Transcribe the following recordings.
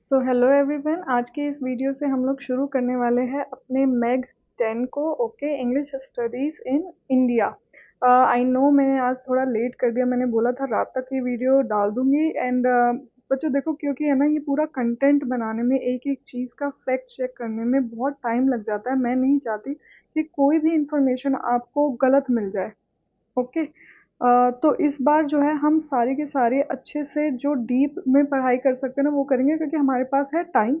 So hello everyone, आज के इस वीडियो से हम लोग शुरू करने वाले हैं अपने मैग 10 को। Okay, English studies in India. I know मैंने आज थोड़ा लेट कर दिया, मैंने बोला था रात तक ये वीडियो डाल दूंगी। एंड बच्चों देखो, क्योंकि है ना ये पूरा कंटेंट बनाने में, एक एक चीज़ का फैक्ट चेक करने में बहुत टाइम लग जाता है। मैं नहीं चाहती कि कोई भी इंफॉर्मेशन आपको गलत मिल जाए। ओके। तो इस बार जो है हम सारी के सारी अच्छे से जो डीप में पढ़ाई कर सकते हैं ना वो करेंगे, क्योंकि हमारे पास है टाइम।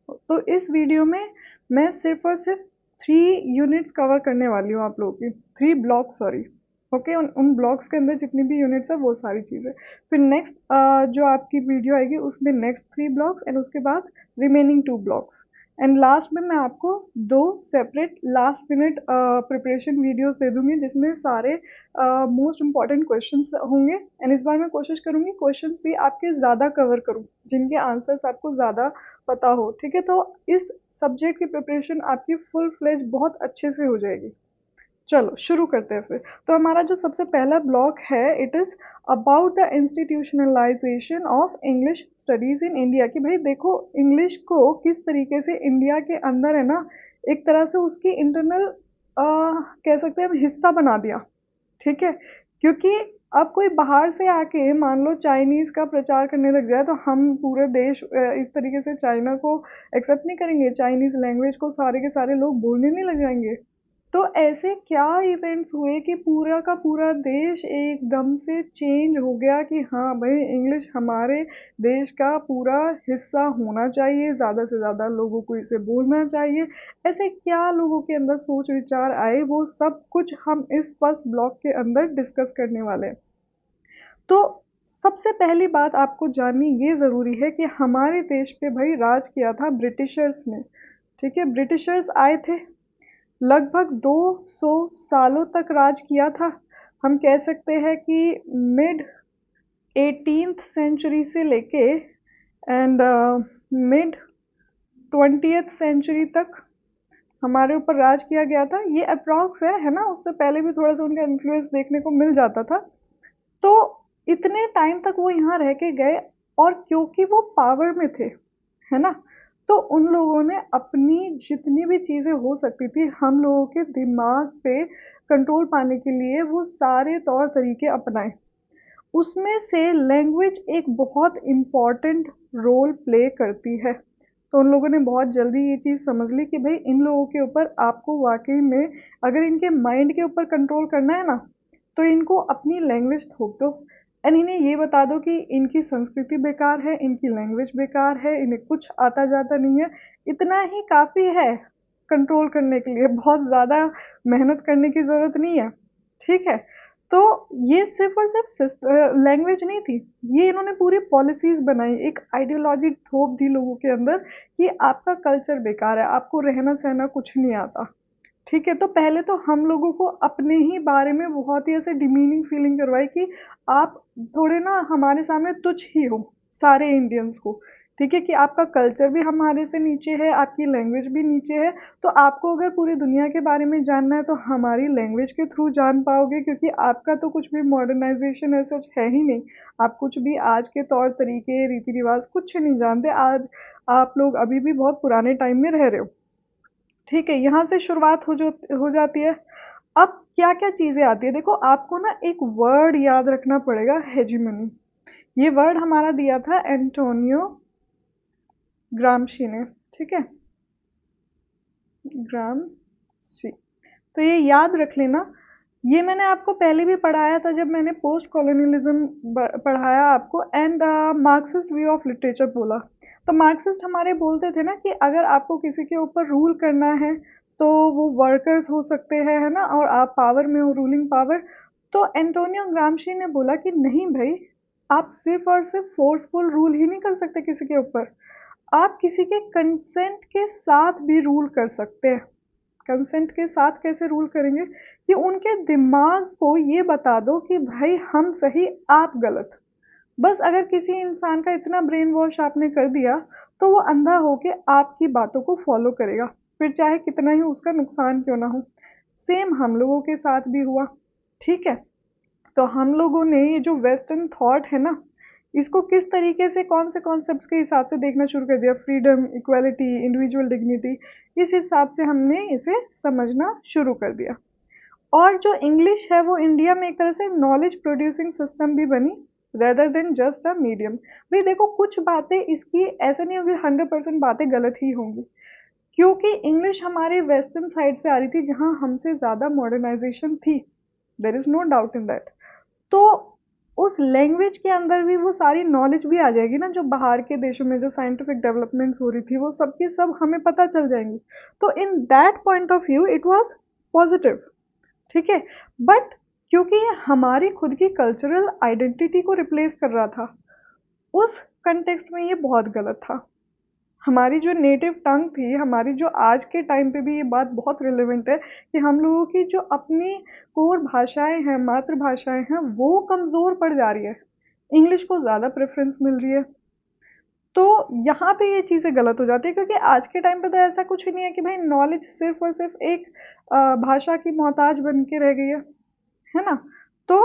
तो इस वीडियो में मैं सिर्फ और सिर्फ 3 यूनिट्स कवर करने वाली हूँ आप लोगों की, 3 ब्लॉक, सॉरी। ओके, उन ब्लॉक्स के अंदर जितनी भी यूनिट्स है वो सारी चीज़ें। फिर नेक्स्ट जो आपकी वीडियो आएगी उसमें नेक्स्ट 3 ब्लॉक्स, एंड उसके बाद रिमेनिंग 2 ब्लॉक्स। एंड लास्ट में मैं आपको 2 separate last minute preparation videos दे दूंगी, जिसमें सारे मोस्ट इम्पॉर्टेंट क्वेश्चंस होंगे। एंड इस बार मैं कोशिश करूंगी क्वेश्चंस भी आपके ज़्यादा कवर करूं, जिनके आंसर्स आपको ज़्यादा पता हो। ठीक है, तो इस सब्जेक्ट की प्रिपरेशन आपकी फुल फ्लेज बहुत अच्छे से हो जाएगी। चलो शुरू करते हैं फिर। तो हमारा जो सबसे पहला ब्लॉक है, it is about the institutionalization of English studies in India. कि भाई देखो, इंग्लिश को किस तरीके से इंडिया के अंदर है ना, एक तरह से उसकी इंटरनल कह सकते हैं हम हिस्सा बना दिया। ठीक है, क्योंकि अब कोई बाहर से आके मान लो चाइनीज़ का प्रचार करने लग जाए, तो हम पूरे देश इस तरीके से चाइना को एक्सेप्ट नहीं करेंगे। चाइनीज़ लैंग्वेज को सारे के सारे लोग बोलने नहीं लग जाएंगे। तो ऐसे क्या इवेंट्स हुए कि पूरा का पूरा देश एकदम से चेंज हो गया कि हाँ भाई, इंग्लिश हमारे देश का पूरा हिस्सा होना चाहिए, ज़्यादा से ज़्यादा लोगों को इसे बोलना चाहिए। ऐसे क्या लोगों के अंदर सोच विचार आए, वो सब कुछ हम इस फर्स्ट ब्लॉक के अंदर डिस्कस करने वाले हैं। तो सबसे पहली बात आपको जाननी ये ज़रूरी है कि हमारे देश पे भाई राज किया था ब्रिटिशर्स ने। ठीक है, ब्रिटिशर्स आए थे, लगभग 200 सालों तक राज किया था। हम कह सकते हैं कि मिड 18th सेंचुरी से लेके एंड मिड 20th सेंचुरी तक हमारे ऊपर राज किया गया था। ये अप्रॉक्स है ना, उससे पहले भी थोड़ा सा उनका इन्फ्लुएंस देखने को मिल जाता था। तो इतने टाइम तक वो यहाँ रह के गए, और क्योंकि वो पावर में थे, है ना, तो उन लोगों ने अपनी जितनी भी चीज़ें हो सकती थी हम लोगों के दिमाग पे कंट्रोल पाने के लिए, वो सारे तौर तरीके अपनाए। उसमें से लैंग्वेज एक बहुत इम्पॉर्टेंट रोल प्ले करती है। तो उन लोगों ने बहुत जल्दी ये चीज़ समझ ली कि भाई इन लोगों के ऊपर आपको वाकई में अगर इनके माइंड के ऊपर कंट्रोल करना है ना, तो इनको अपनी लैंग्वेज थोप दो। एंड इन्हें ये बता दो कि इनकी संस्कृति बेकार है, इनकी लैंग्वेज बेकार है, इन्हें कुछ आता जाता नहीं है। इतना ही काफ़ी है कंट्रोल करने के लिए, बहुत ज़्यादा मेहनत करने की ज़रूरत नहीं है। ठीक है, तो ये सिर्फ और सिर्फ लैंग्वेज नहीं थी, ये इन्होंने पूरी पॉलिसीज बनाई, एक आइडियोलॉजी थोप दी लोगों के अंदर कि आपका कल्चर बेकार है, आपको रहना सहना कुछ नहीं आता। ठीक है, तो पहले तो हम लोगों को अपने ही बारे में बहुत ही ऐसे डिमीनिंग फीलिंग करवाई कि आप थोड़े ना हमारे सामने तुच्छ ही हो, सारे इंडियंस को। ठीक है, कि आपका कल्चर भी हमारे से नीचे है, आपकी लैंग्वेज भी नीचे है। तो आपको अगर पूरी दुनिया के बारे में जानना है तो हमारी लैंग्वेज के थ्रू जान पाओगे, क्योंकि आपका तो कुछ भी मॉडर्नाइजेशन ऐसा है ही नहीं। आप कुछ भी आज के तौर तरीके, रीति रिवाज कुछ नहीं जानते। आज आप लोग अभी भी बहुत पुराने टाइम में रह रहे हो। ठीक है, यहाँ से शुरुआत हो जाती है। अब क्या क्या चीज़ें आती है, देखो आपको ना एक वर्ड याद रखना पड़ेगा, हेजीमनी। ये वर्ड हमारा दिया था एंटोनियो ग्रामशी ने। ठीक है, ग्रामशी, तो ये याद रख लेना। ये मैंने आपको पहले भी पढ़ाया था जब मैंने पोस्ट कॉलोनियलिज्म पढ़ाया आपको, and Marxist view of literature बोला। तो मार्क्सिस्ट हमारे बोलते थे ना कि अगर आपको किसी के ऊपर रूल करना है तो वो वर्कर्स हो सकते हैं, है ना, और आप पावर में हो, रूलिंग पावर। तो एंटोनियो ग्रामशी ने बोला कि नहीं भाई, आप सिर्फ और सिर्फ फोर्सफुल रूल ही नहीं कर सकते किसी के ऊपर, आप किसी के कंसेंट के साथ भी रूल कर सकते हैं। कंसेंट के साथ कैसे रूल करेंगे, कि उनके दिमाग को ये बता दो कि भाई हम सही आप गलत। बस अगर किसी इंसान का इतना ब्रेन वॉश आपने कर दिया, तो वो अंधा होके आपकी बातों को फॉलो करेगा, फिर चाहे कितना ही उसका नुकसान क्यों ना हो। सेम हम लोगों के साथ भी हुआ। ठीक है, तो हम लोगों ने ये जो वेस्टर्न थॉट है ना, इसको किस तरीके से कौन से कॉन्सेप्ट्स के हिसाब से देखना शुरू कर दिया, फ्रीडम, इक्वालिटी, इंडिविजुअल डिग्निटी, इस हिसाब से हमने इसे समझना शुरू कर दिया। और जो इंग्लिश है वो इंडिया में एक तरह से नॉलेज प्रोड्यूसिंग सिस्टम भी बनी rather than just a medium. भाई देखो, कुछ बातें इसकी ऐसे नहीं होगी 100% बातें गलत ही होंगी, क्योंकि इंग्लिश हमारे वेस्टर्न साइड से आ रही थी जहां हमसे ज़्यादा मॉडर्नाइजेशन थी, there is no doubt in that. तो उस लैंग्वेज के अंदर भी वो सारी नॉलेज भी आ जाएगी ना, जो बाहर के देशों में जो साइंटिफिक डेवलपमेंट्स हो रही थी वो सब की सब हमें पता चल जाएंगी। तो in that point of view it was positive, ठीक है। बट क्योंकि ये हमारी खुद की कल्चरल आइडेंटिटी को रिप्लेस कर रहा था, उस कंटेक्स्ट में ये बहुत गलत था। हमारी जो नेटिव टंग थी, हमारी जो आज के टाइम पे भी ये बात बहुत रिलेवेंट है कि हम लोगों की जो अपनी कोर भाषाएं हैं, मातृभाषाएं हैं, वो कमज़ोर पड़ जा रही है, इंग्लिश को ज़्यादा प्रेफरेंस मिल रही है। तो यहाँ पे ये चीज़ें गलत हो जाती है, क्योंकि आज के टाइम पे तो ऐसा कुछ ही नहीं है कि भाई नॉलेज सिर्फ और सिर्फ एक भाषा की मोहताज बन के रह गई है ना। तो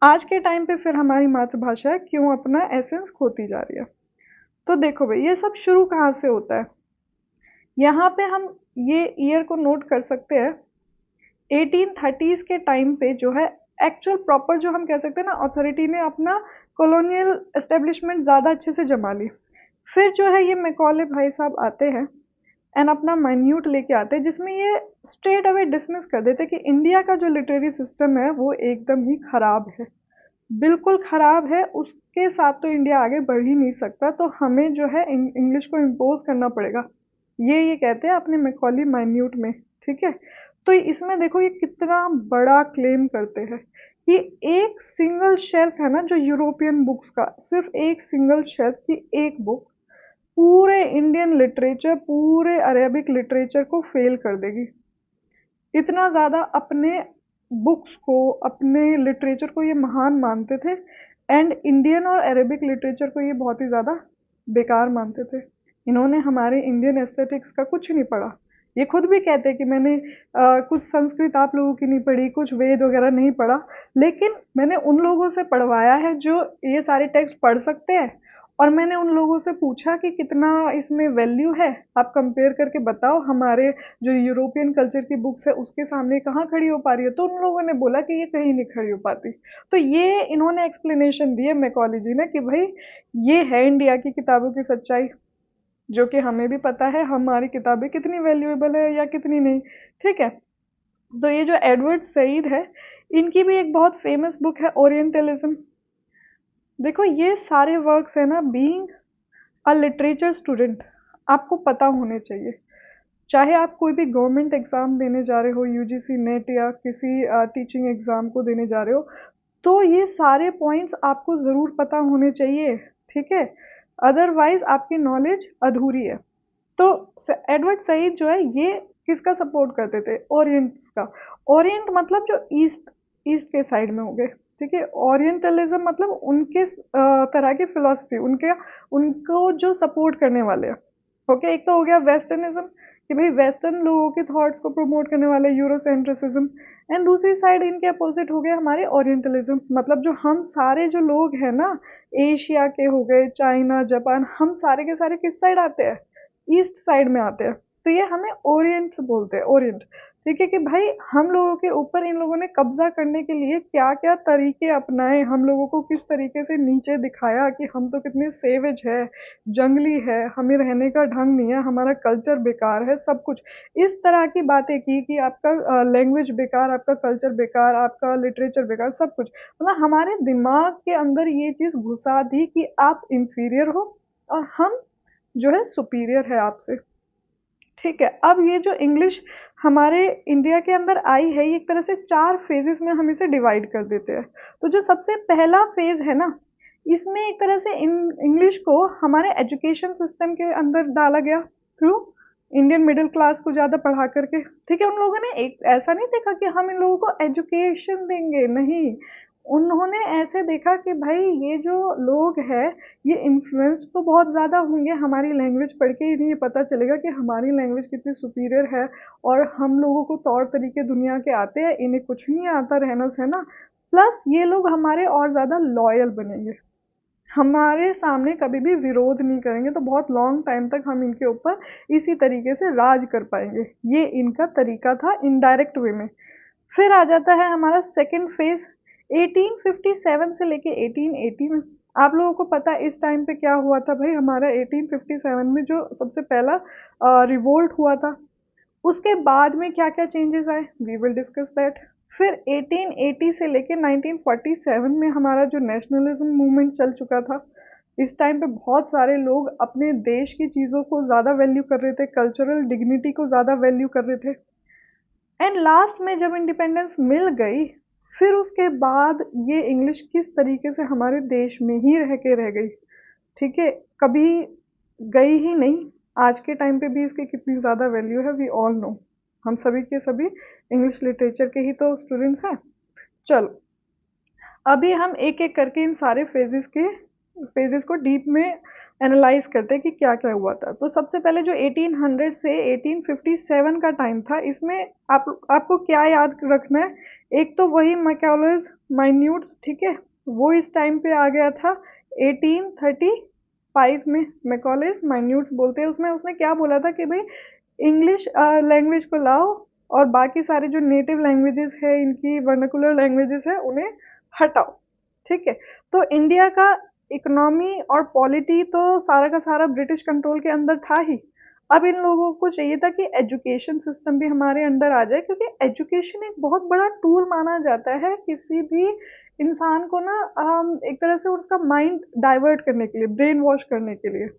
आज के टाइम पे फिर हमारी मातृभाषा क्यों अपना एसेंस खोती जा रही है। तो देखो भाई, ये सब शुरू कहाँ से होता है, यहाँ पे हम ये ईयर को नोट कर सकते हैं। 1830s के टाइम पे जो है एक्चुअल प्रॉपर जो हम कह सकते हैं ना, अथॉरिटी ने अपना कॉलोनियल एस्टेब्लिशमेंट ज़्यादा अच्छे से जमा ली। फिर जो है ये मैकॉले भाई साहब आते हैं एंड अपना माइन्यूट लेके आते हैं, जिसमें ये स्ट्रेट अवे डिसमिस कर देते कि इंडिया का जो लिटरेरी सिस्टम है वो एकदम ही खराब है, बिल्कुल खराब है, उसके साथ तो इंडिया आगे बढ़ ही नहीं सकता, तो हमें जो है इंग्लिश को इम्पोज करना पड़ेगा। ये कहते हैं अपने मैकॉली माइन्यूट में, ठीक है। तो इसमें देखो ये कितना बड़ा क्लेम करते हैं कि एक सिंगल शेल्फ है ना जो यूरोपियन बुक्स का, सिर्फ एक सिंगल शेल्फ की एक बुक पूरे इंडियन लिटरेचर, पूरे अरेबिक लिटरेचर को फेल कर देगी। इतना ज़्यादा अपने बुक्स को, अपने लिटरेचर को ये महान मानते थे, एंड इंडियन और अरेबिक लिटरेचर को ये बहुत ही ज़्यादा बेकार मानते थे। इन्होंने हमारे इंडियन एस्थेटिक्स का कुछ नहीं पढ़ा। ये खुद भी कहते हैं कि मैंने कुछ संस्कृत आप लोगों की नहीं पढ़ी, कुछ वेद वगैरह नहीं पढ़ा, लेकिन मैंने उन लोगों से पढ़वाया है जो ये सारे टेक्स्ट पढ़ सकते हैं, और मैंने उन लोगों से पूछा कि कितना इसमें वैल्यू है, आप कंपेयर करके बताओ हमारे जो यूरोपियन कल्चर की बुक्स है उसके सामने कहाँ खड़ी हो पा रही है। तो उन लोगों ने बोला कि ये कहीं नहीं खड़ी हो पाती। तो ये इन्होंने एक्सप्लेनेशन दी है मैकॉले जी ने कि भाई ये है इंडिया की किताबों की सच्चाई, जो कि हमें भी पता है हमारी किताबें कितनी वैल्यूएबल है या कितनी नहीं, ठीक है। तो ये जो एडवर्ड सईद है, इनकी भी एक बहुत फेमस बुक है ओरिएंटलिज्म। देखो ये सारे वर्क्स है ना, बीइंग अ लिटरेचर स्टूडेंट आपको पता होने चाहिए, चाहे आप कोई भी गवर्नमेंट एग्ज़ाम देने जा रहे हो, यूजीसी नेट या किसी टीचिंग एग्ज़ाम को देने जा रहे हो, तो ये सारे पॉइंट्स आपको ज़रूर पता होने चाहिए, ठीक है। अदरवाइज आपकी नॉलेज अधूरी है। तो एडवर्ड सईद जो है ये किसका सपोर्ट करते थे, ओरिएंट्स का। ओरिएंट मतलब जो ईस्ट, ईस्ट के साइड में हो गए, ठीक है। ओरिएंटलिज्म मतलब उनके तरह की फिलॉसफी, उनके उनको जो सपोर्ट करने वाले हैं, ओके। एक तो हो गया वेस्टर्निज्म कि भाई वेस्टर्न लोगों के थॉट्स को प्रमोट करने वाले यूरोसेंट्रिसिज्म, एंड दूसरी साइड इनके अपोजिट हो गए हमारे ओरिएंटलिज्म, मतलब जो हम सारे जो लोग हैं ना, एशिया के हो गए, चाइना, जापान, हम सारे के सारे किस साइड आते हैं, ईस्ट साइड में आते हैं। तो ये हमें ओरिएंट बोलते हैं, ओरिएंट, ठीक है। कि भाई हम लोगों के ऊपर इन लोगों ने कब्जा करने के लिए क्या क्या तरीके अपनाए, हम लोगों को किस तरीके से नीचे दिखाया कि हम तो कितने सेवेज है, जंगली है, हमें रहने का ढंग नहीं है, हमारा कल्चर बेकार है, सब कुछ इस तरह की बातें की कि आपका लैंग्वेज बेकार, आपका कल्चर बेकार, आपका लिटरेचर बेकार, सब कुछ मतलब हमारे दिमाग के अंदर ये चीज़ घुसा दी कि आप इंफीरियर हो और हम जो है सुपीरियर है आपसे, ठीक है। अब ये जो इंग्लिश हमारे इंडिया के अंदर आई है, ये एक तरह से 4 फेजेस में हम इसे डिवाइड कर देते हैं। तो जो सबसे पहला फेज है ना, इसमें एक तरह से इंग्लिश को हमारे एजुकेशन सिस्टम के अंदर डाला गया थ्रू इंडियन मिडिल क्लास को ज़्यादा पढ़ा करके, ठीक है। उन लोगों ने एक ऐसा नहीं देखा कि हम इन लोगों को एजुकेशन देंगे, नहीं, उन्होंने ऐसे देखा कि भाई ये जो लोग हैं ये इन्फ्लुएंस तो बहुत ज़्यादा होंगे, हमारी लैंग्वेज पढ़ के इन्हें ये पता चलेगा कि हमारी लैंग्वेज कितनी सुपीरियर है, और हम लोगों को तौर तरीके दुनिया के आते हैं, इन्हें कुछ नहीं आता रहना सहना, प्लस ये लोग हमारे और ज़्यादा लॉयल बनेंगे, हमारे सामने कभी भी विरोध नहीं करेंगे, तो बहुत लॉन्ग टाइम तक हम इनके ऊपर इसी तरीके से राज कर पाएंगे। ये इनका तरीका था इनडायरेक्ट वे में। फिर आ जाता है हमारा सेकंड फेज 1857 से लेके 1880 में। आप लोगों को पता है इस टाइम पे क्या हुआ था भाई, हमारा 1857 में जो सबसे पहला रिवोल्ट हुआ था, उसके बाद में क्या क्या चेंजेस आए, वी विल डिस्कस दैट। फिर 1880 से लेके 1947 में हमारा जो नेशनलिज्म मूवमेंट चल चुका था, इस टाइम पे बहुत सारे लोग अपने देश की चीज़ों को ज़्यादा वैल्यू कर रहे थे, कल्चरल डिग्निटी को ज़्यादा वैल्यू कर रहे थे। एंड लास्ट में जब इंडिपेंडेंस मिल गई, फिर उसके बाद ये इंग्लिश किस तरीके से हमारे देश में ही रह गई, ठीक है, कभी गई ही नहीं। आज के टाइम पे भी इसकी कितनी ज़्यादा वैल्यू है, वी ऑल नो। हम सभी के सभी इंग्लिश लिटरेचर के ही तो स्टूडेंट्स हैं। चलो, अभी हम एक एक करके इन सारे फेजेस को डीप में एनालाइज करते हैं कि क्या क्या हुआ था। तो सबसे पहले जो 1800 से 1857 का टाइम था, इसमें आपको क्या याद रखना है, एक तो वही मैकॉलेज माइन्यूट्स, ठीक है, वो इस टाइम पे आ गया था 1835 में। मैकॉलेज माइन्यूट्स बोलते हैं, उसमें उसने क्या बोला था कि भाई इंग्लिश लैंग्वेज को लाओ और बाकी सारे जो नेटिव लैंग्वेजेस है, इनकी वर्नाकुलर लैंग्वेजेस है, उन्हें हटाओ, ठीक है। तो इंडिया का इकोनॉमी और पॉलिटी तो सारा का सारा ब्रिटिश कंट्रोल के अंदर था ही। अब इन लोगों को चाहिए था कि एजुकेशन सिस्टम भी हमारे अंडर आ जाए, क्योंकि एजुकेशन एक बहुत बड़ा टूल माना जाता है किसी भी इंसान को ना, एक तरह से उसका माइंड डाइवर्ट करने के लिए, ब्रेन वॉश करने के लिए।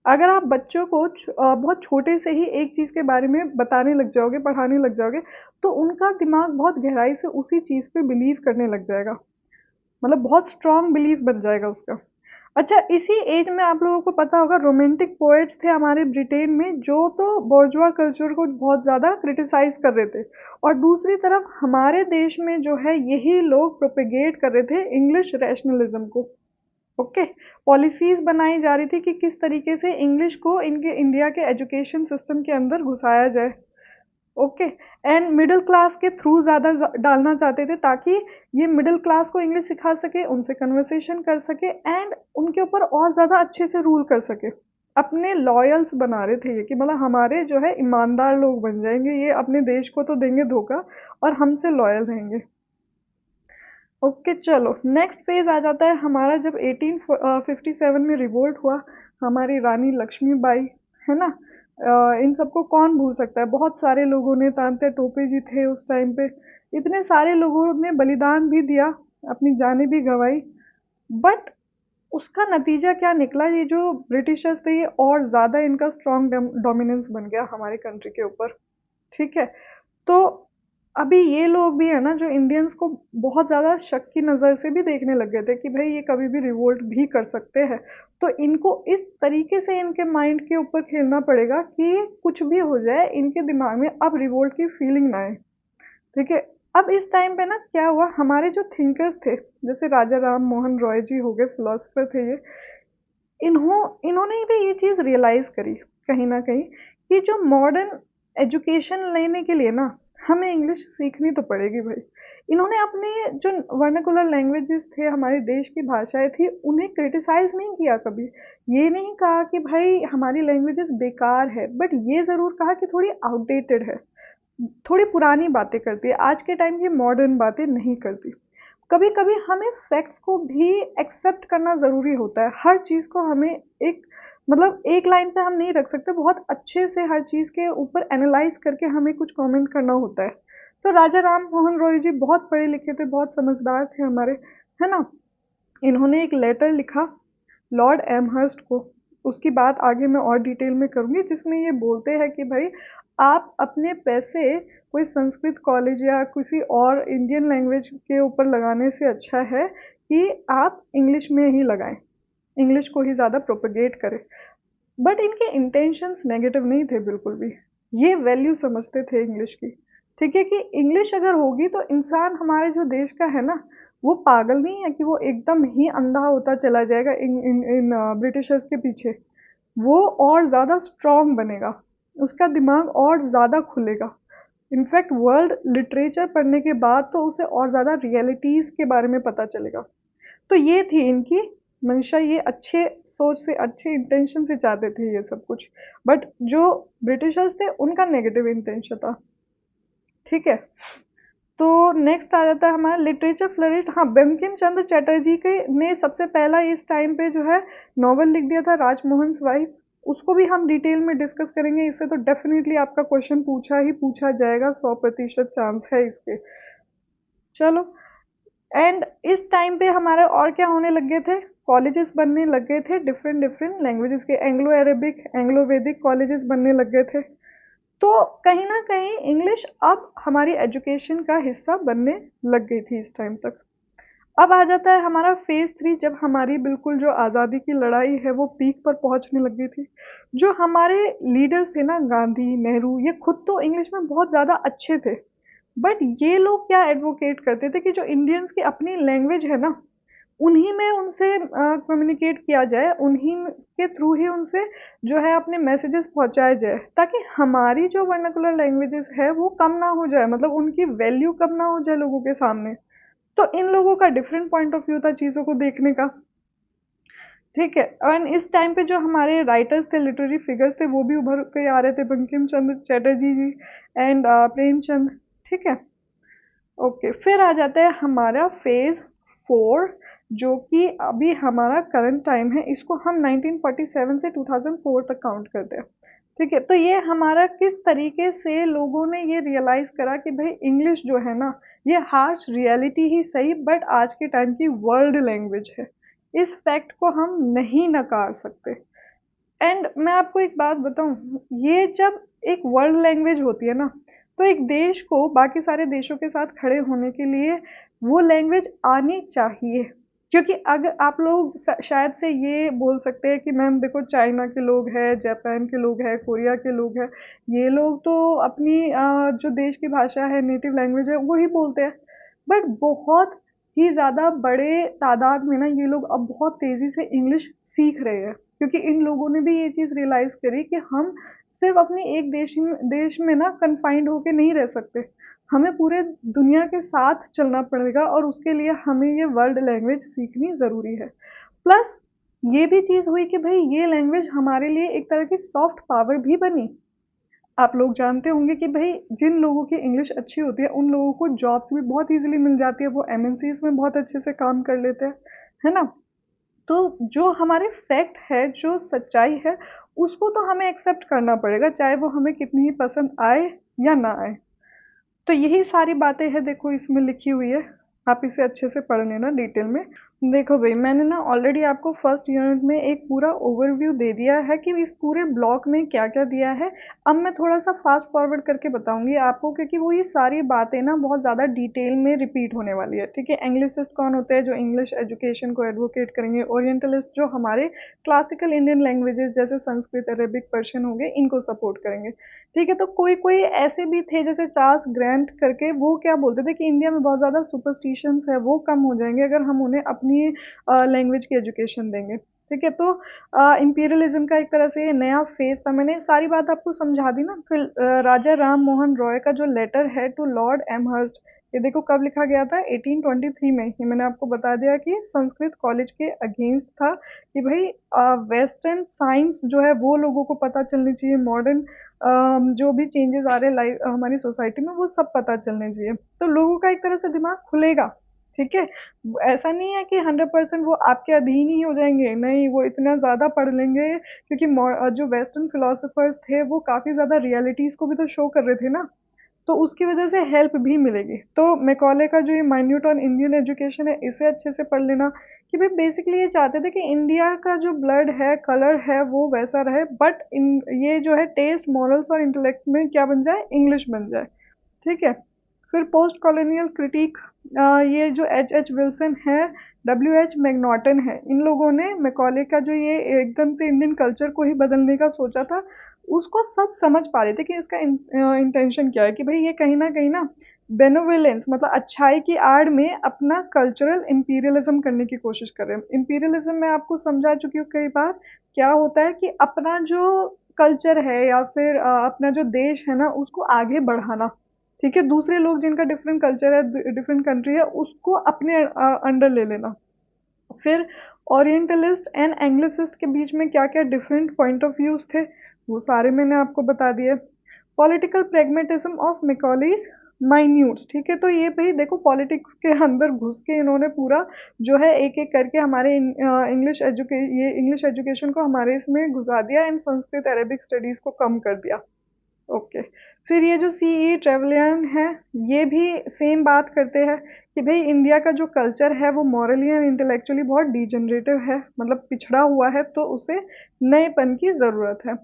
अगर आप बच्चों को बहुत छोटे से ही एक चीज़ के बारे में बताने लग जाओगे, पढ़ाने लग जाओगे, तो उनका दिमाग बहुत गहराई से उसी चीज़ पे बिलीव करने लग जाएगा, मतलब बहुत स्ट्रॉन्ग बिलीफ बन जाएगा उसका। अच्छा, इसी एज में आप लोगों को पता होगा रोमांटिक पोएट्स थे हमारे ब्रिटेन में, जो तो बोर्जुआ कल्चर को बहुत ज़्यादा क्रिटिसाइज कर रहे थे, और दूसरी तरफ हमारे देश में जो है यही लोग प्रोपेगेट कर रहे थे इंग्लिश रैशनलिज्म को। ओके, पॉलिसीज बनाई जा रही थी कि किस तरीके से इंग्लिश को इनके इंडिया के एजुकेशन सिस्टम के अंदर घुसाया जाए। ओके, एंड मिडिल क्लास के थ्रू ज़्यादा डालना चाहते थे, ताकि ये मिडिल क्लास को इंग्लिश सिखा सके, उनसे कन्वर्सेशन कर सके, एंड उनके ऊपर और ज़्यादा अच्छे से रूल कर सके। अपने लॉयल्स बना रहे थे ये, कि मतलब हमारे जो है ईमानदार लोग बन जाएंगे, ये अपने देश को तो देंगे धोखा और हमसे लॉयल रहेंगे। ओके, चलो नेक्स्ट फेज आ जाता है हमारा, जब 1857 में रिवोल्ट हुआ, हमारी रानी लक्ष्मीबाई, है ना, इन सबको कौन भूल सकता है। बहुत सारे लोगों ने, तांत्या टोपे जी थे उस टाइम पे, इतने सारे लोगों ने बलिदान भी दिया, अपनी जानें भी गंवाई। बट उसका नतीजा क्या निकला, ये जो ब्रिटिशर्स थे ये और ज़्यादा इनका स्ट्रॉन्ग डोमिनेंस बन गया हमारे कंट्री के ऊपर, ठीक है। तो अभी ये लोग भी है ना, जो इंडियंस को बहुत ज़्यादा शक की नज़र से भी देखने लग गए थे कि भाई ये कभी भी रिवोल्ट भी कर सकते हैं। तो इनको इस तरीके से इनके माइंड के ऊपर खेलना पड़ेगा कि कुछ भी हो जाए, इनके दिमाग में अब रिवोल्ट की फीलिंग ना आए, ठीक है। अब इस टाइम पे ना क्या हुआ, हमारे जो थिंकर्स थे, जैसे राजा राम मोहन रॉय जी हो गए, फिलोसफर थे ये, इन्होंने भी ये चीज़ रियलाइज़ करी कहीं ना कहीं, कि जो मॉडर्न एजुकेशन लेने के लिए ना हमें इंग्लिश सीखनी तो पड़ेगी भाई। इन्होंने अपने जो वर्नाकुलर लैंग्वेजेस थे, हमारे देश की भाषाएं थी, उन्हें क्रिटिसाइज नहीं किया कभी। ये नहीं कहा कि भाई हमारी लैंग्वेजेस बेकार है, बट ये ज़रूर कहा कि थोड़ी आउटडेटेड है, थोड़ी पुरानी बातें करती है, आज के टाइम की मॉडर्न बातें नहीं करती। कभी कभी हमें फैक्ट्स को भी एक्सेप्ट करना ज़रूरी होता है, हर चीज़ को हमें एक, मतलब एक लाइन पे हम नहीं रख सकते, बहुत अच्छे से हर चीज़ के ऊपर एनालाइज करके हमें कुछ कमेंट करना होता है। तो राजा राम मोहन रॉय जी बहुत पढ़े लिखे थे, बहुत समझदार थे हमारे, है ना। इन्होंने एक लेटर लिखा लॉर्ड एमहर्स्ट को, उसकी बात आगे मैं और डिटेल में करूँगी, जिसमें ये बोलते हैं कि भाई आप अपने पैसे कोई संस्कृत कॉलेज या किसी और इंडियन लैंग्वेज के ऊपर लगाने से अच्छा है कि आप इंग्लिश में ही लगाएं, इंग्लिश को ही ज़्यादा प्रोपेगेट करें। बट इनके इंटेंशंस नेगेटिव नहीं थे बिल्कुल भी, ये वैल्यू समझते थे इंग्लिश की, ठीक है, कि इंग्लिश अगर होगी तो इंसान हमारे जो देश का है ना, वो पागल नहीं है कि वो एकदम ही अंधा होता चला जाएगा इन इन इन ब्रिटिशर्स के पीछे। वो और ज़्यादा स्ट्रॉन्ग बनेगा, उसका दिमाग और ज़्यादा खुलेगा। इनफैक्ट वर्ल्ड लिटरेचर पढ़ने के बाद तो उसे और ज़्यादा रियलिटीज़ के बारे में पता चलेगा। तो ये थी इनकी मंशा ये अच्छे सोच से, अच्छे इंटेंशन से चाहते थे ये सब कुछ, बट जो ब्रिटिशर्स थे उनका नेगेटिव इंटेंशन था। ठीक है, तो नेक्स्ट आ जाता है हमारा लिटरेचर फ्लरिश। हाँ, बंकिम चंद्र चटर्जी के ने सबसे पहला इस टाइम पे जो है नॉवल लिख दिया था, राजमोहन वाइफ। उसको भी हम डिटेल में डिस्कस करेंगे, इससे तो डेफिनेटली आपका क्वेश्चन पूछा ही पूछा जाएगा, 100% चांस है इसके। चलो, एंड इस टाइम पे हमारे और क्या होने लग गए थे, कॉलेजेस बनने लग गए थे डिफरेंट डिफरेंट लैंग्वेजेस के, एंग्लो अरेबिक, एंग्लो वैदिक कॉलेजेस बनने लग गए थे। तो कहीं ना कहीं इंग्लिश अब हमारी एजुकेशन का हिस्सा बनने लग गई थी इस टाइम तक। अब आ जाता है हमारा फेज 3, जब हमारी बिल्कुल जो आज़ादी की लड़ाई है वो पीक पर पहुंचने लग गई थी। जो हमारे लीडर्स थे ना, गांधी, नेहरू, ये खुद तो इंग्लिश में बहुत ज़्यादा अच्छे थे, बट ये लोग क्या एडवोकेट करते थे कि जो इंडियंस की अपनी लैंग्वेज है ना, उन्हीं में उनसे कम्युनिकेट किया जाए, उन्हीं के थ्रू ही उनसे जो है अपने मैसेजेस पहुंचाए जाए, ताकि हमारी जो वर्नाकुलर लैंग्वेजेस है वो कम ना हो जाए, मतलब उनकी वैल्यू कम ना हो जाए लोगों के सामने। तो इन लोगों का डिफरेंट पॉइंट ऑफ व्यू था चीज़ों को देखने का। ठीक है, और इस टाइम पे जो हमारे राइटर्स थे, लिटरेरी फिगर्स थे, वो भी उभर के आ रहे थे, बंकिम चंद्र चटर्जी जी एंड प्रेमचंद। ठीक है, ओके, फिर आ जाता है हमारा फेज 4, जो कि अभी हमारा करंट टाइम है, इसको हम 1947 से 2004 तक काउंट करते हैं। ठीक है, तो ये हमारा किस तरीके से लोगों ने ये रियलाइज करा कि भाई इंग्लिश जो है ना, ये हार्श रियलिटी ही सही, बट आज के टाइम की वर्ल्ड लैंग्वेज है। इस फैक्ट को हम नहीं नकार सकते। एंड मैं आपको एक बात बताऊं, ये जब एक वर्ल्ड लैंग्वेज होती है ना, तो एक देश को बाकी सारे देशों के साथ खड़े होने के लिए वो लैंग्वेज आनी चाहिए। क्योंकि अगर आप लोग शायद से ये बोल सकते हैं कि मैम देखो, चाइना के लोग हैं, जापान के लोग हैं, कोरिया के लोग हैं, ये लोग तो अपनी जो देश की भाषा है, नेटिव लैंग्वेज है, वो ही बोलते हैं। बट बहुत ही ज़्यादा बड़े तादाद में ना ये लोग अब बहुत तेज़ी से इंग्लिश सीख रहे हैं, क्योंकि इन लोगों ने भी ये चीज़ रियलाइज़ करी कि हम सिर्फ अपने एक देश में ना कन्फाइंड होके नहीं रह सकते, हमें पूरे दुनिया के साथ चलना पड़ेगा, और उसके लिए हमें ये वर्ल्ड लैंग्वेज सीखनी ज़रूरी है। प्लस ये भी चीज़ हुई कि भाई ये लैंग्वेज हमारे लिए एक तरह की सॉफ्ट पावर भी बनी। आप लोग जानते होंगे कि भाई जिन लोगों की इंग्लिश अच्छी होती है उन लोगों को जॉब्स भी बहुत इजीली मिल जाती है, वो एमएनसीज में बहुत अच्छे से काम कर लेते हैं, है ना। तो जो हमारे फैक्ट है, जो सच्चाई है, उसको तो हमें एक्सेप्ट करना पड़ेगा, चाहे वो हमें कितनी ही पसंद आए या ना आए। तो यही सारी बातें हैं, देखो इसमें लिखी हुई है, आप इसे अच्छे से पढ़ लेना डिटेल में। देखो भाई, मैंने ना ऑलरेडी आपको फर्स्ट यूनिट में एक पूरा ओवरव्यू दे दिया है कि इस पूरे ब्लॉक में क्या क्या दिया है। अब मैं थोड़ा सा फास्ट फॉरवर्ड करके बताऊंगी आपको, क्योंकि वो ये सारी बातें ना बहुत ज़्यादा डिटेल में रिपीट होने वाली है। ठीक है, एंग्लिसिस्ट कौन होते हैं, जो इंग्लिश एजुकेशन को एडवोकेट करेंगे, ओरिएंटलिस्ट जो हमारे क्लासिकल इंडियन लैंग्वेजेस जैसे संस्कृत, अरेबिक, पर्शियन हो गए, इनको सपोर्ट करेंगे। ठीक है, तो कोई कोई ऐसे भी थे जैसे चार्ल्स ग्रैंट करके, वो क्या बोलते थे कि इंडिया में बहुत ज़्यादा सुपरस्टिशंस है, वो कम हो जाएंगे अगर हम उन्हें अपनी लैंग्वेज की एजुकेशन देंगे। ठीक है, तो इंपीरियलिज्म का एक तरह से ये नया फेज था। मैंने सारी बात आपको समझा दी ना। फिर राजा राम मोहन रॉय का जो लेटर है टू लॉर्ड एमहर्स्ट, ये देखो कब लिखा गया था, 1823 में। ये मैंने आपको बता दिया कि संस्कृत कॉलेज के अगेंस्ट था, कि भाई वेस्टर्न साइंस जो है वो लोगों को पता चलनी चाहिए, मॉडर्न जो भी चेंजेस आ रहे हैं लाइफ हमारी सोसाइटी में, वो सब पता चलने चाहिए, तो लोगों का एक तरह से दिमाग खुलेगा। ठीक है, ऐसा नहीं है कि 100% वो आपके अधीन ही हो जाएंगे, नहीं, वो इतना ज़्यादा पढ़ लेंगे, क्योंकि जो वेस्टर्न फिलोसफर्स थे वो काफ़ी ज़्यादा रियलिटीज़ को भी तो शो कर रहे थे ना, तो उसकी वजह से हेल्प भी मिलेगी। तो मैकॉले का जो ये माइन्यूट ऑन इंडियन एजुकेशन है, इसे अच्छे से पढ़ लेना, कि भाई बेसिकली ये चाहते थे कि इंडिया का जो ब्लड है, कलर है, वो वैसा रहे, बट इन ये जो है टेस्ट, मॉरल्स और इंटेलेक्ट में क्या बन जाए, इंग्लिश बन जाए। ठीक है, फिर पोस्ट कॉलोनियल क्रिटिक, ये जो एच एच विल्सन है, डब्ल्यू एच मैग्नॉटन है, इन लोगों ने मैकॉले का जो ये एकदम से इंडियन कल्चर को ही बदलने का सोचा था, उसको सब समझ पा रहे थे कि इसका इंटेंशन क्या है, कि भाई ये कहीं ना बेनोवेलेंस, मतलब अच्छाई की आड़ में अपना कल्चरल इंपीरियलिज्म करने की कोशिश कर रहे हैं। इंपीरियलिज्म मैं आपको समझा चुकी हूँ कई बार, क्या होता है कि अपना जो कल्चर है या फिर अपना जो देश है ना, उसको आगे बढ़ाना। ठीक है, दूसरे लोग जिनका डिफरेंट कल्चर है, डिफरेंट कंट्री है, उसको अपने अंडर ले लेना। फिर ओरिएंटलिस्ट एंड एंग्लिसिस्ट के बीच में क्या क्या डिफरेंट पॉइंट ऑफ व्यूज थे वो सारे मैंने आपको बता दिए। पॉलिटिकल प्रेगमेटिज्म ऑफ मैकॉलीज माइन्यूट्स, ठीक है। तो ये भाई देखो पॉलिटिक्स के अंदर घुस के इन्होंने पूरा जो है एक एक करके हमारे ये इंग्लिश एजुकेशन को हमारे इसमें घुसा दिया एंड संस्कृत अरेबिक स्टडीज को कम कर दिया। ओके। फिर ये जो सीई ट्रेवलियन है ये भी सेम बात करते हैं कि भाई इंडिया का जो कल्चर है वो मॉरली एंड इंटेलेक्चुअली बहुत डिजनरेटिव है, मतलब पिछड़ा हुआ है, तो उसे नएपन की ज़रूरत है।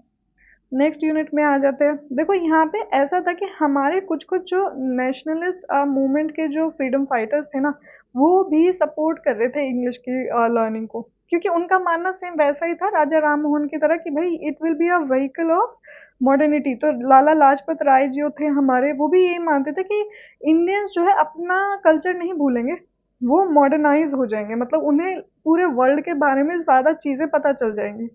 नेक्स्ट यूनिट में आ जाते हैं। देखो यहाँ पे ऐसा था कि हमारे कुछ कुछ जो नेशनलिस्ट मूवमेंट के जो फ्रीडम फाइटर्स थे ना वो भी सपोर्ट कर रहे थे इंग्लिश की लर्निंग को, क्योंकि उनका मानना सेम वैसा ही था राजा राम मोहन की तरह कि भाई it will be a vehicle of modernity. तो लाला लाजपत राय जो थे हमारे वो भी यही मानते थे कि इंडियंस जो है अपना कल्चर नहीं भूलेंगे, वो मॉडर्नाइज हो जाएंगे, मतलब उन्हें पूरे वर्ल्ड के बारे में ज़्यादा चीज़ें पता चल जाएंगी।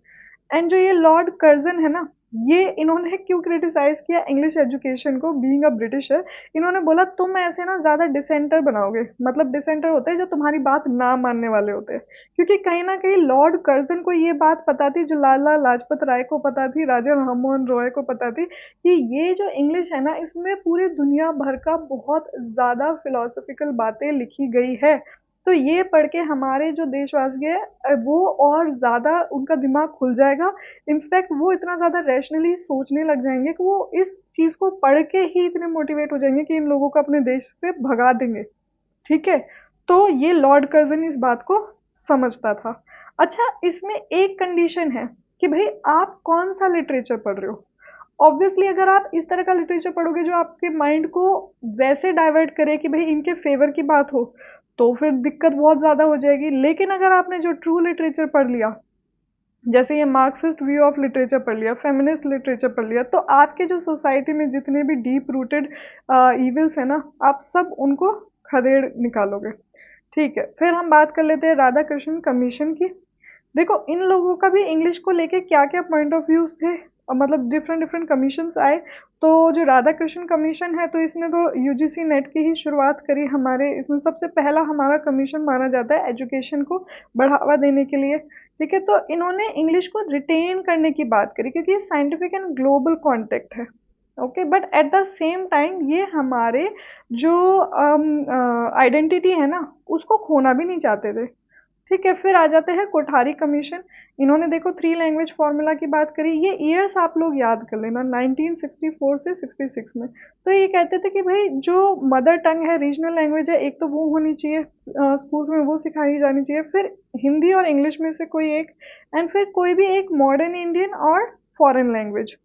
एंड जो ये लॉर्ड कर्जन है ना ये इन्होंने क्यों क्रिटिसाइज किया इंग्लिश एजुकेशन को, बीइंग अ ब्रिटिशर, इन्होंने बोला तुम ऐसे ना ज़्यादा डिसेंटर बनाओगे, मतलब डिसेंटर होते हैं जो तुम्हारी बात ना मानने वाले होते हैं, क्योंकि कहीं ना कहीं लॉर्ड कर्जन को ये बात पता थी, जो लाला लाजपत राय को पता थी, राजा राममोहन रॉय को पता थी कि ये जो इंग्लिश है ना इसमें पूरी दुनिया भर का बहुत ज़्यादा फिलोसफिकल बातें लिखी गई है। तो ये पढ़ के हमारे जो देशवासी है वो और ज़्यादा उनका दिमाग खुल जाएगा। इनफैक्ट वो इतना ज़्यादा रैशनली सोचने लग जाएंगे कि वो इस चीज़ को पढ़ के ही इतने मोटिवेट हो जाएंगे कि इन लोगों को अपने देश से भगा देंगे। ठीक है। तो ये लॉर्ड कर्जन इस बात को समझता था। अच्छा, इसमें एक कंडीशन है कि भाई आप कौन सा लिटरेचर पढ़ रहे हो। ऑब्वियसली अगर आप इस तरह का लिटरेचर पढ़ोगे जो आपके माइंड को वैसे डाइवर्ट करे कि भाई इनके फेवर की बात हो, तो फिर दिक्कत बहुत ज़्यादा हो जाएगी। लेकिन अगर आपने जो ट्रू लिटरेचर पढ़ लिया, जैसे ये मार्क्सिस्ट व्यू ऑफ लिटरेचर पढ़ लिया, फेमिनिस्ट लिटरेचर पढ़ लिया, तो आपके जो सोसाइटी में जितने भी डीप रूटेड इविल्स है ना आप सब उनको खदेड़ निकालोगे। ठीक है। फिर हम बात कर लेते हैं राधा कृष्ण कमीशन की। देखो इन लोगों का भी इंग्लिश को लेके क्या क्या पॉइंट ऑफ व्यूज थे, और मतलब डिफरेंट डिफरेंट कमीशन आए। तो जो राधा कृष्ण कमीशन है तो इसने तो यूजीसी नेट की ही शुरुआत करी हमारे, इसमें सबसे पहला हमारा कमीशन माना जाता है एजुकेशन को बढ़ावा देने के लिए। ठीक है। तो इन्होंने इंग्लिश को रिटेन करने की बात करी क्योंकि ये साइंटिफिक एंड ग्लोबल कॉन्टेक्ट है। Okay, but at the same time ये हमारे जो आइडेंटिटी है ना उसको खोना भी नहीं चाहते थे। ठीक है। फिर आ जाते हैं कोठारी कमीशन। इन्होंने देखो थ्री लैंग्वेज फार्मूला की बात करी, ये ईयर्स आप लोग याद कर लेना 1964 से 66 में। तो ये कहते थे कि भाई जो मदर टंग है, रीजनल लैंग्वेज है, एक तो वो होनी चाहिए, स्कूल्स में वो सिखाई जानी चाहिए, फिर हिंदी और इंग्लिश में से कोई एक, एंड फिर कोई भी एक मॉडर्न इंडियन और फॉरेन लैंग्वेज।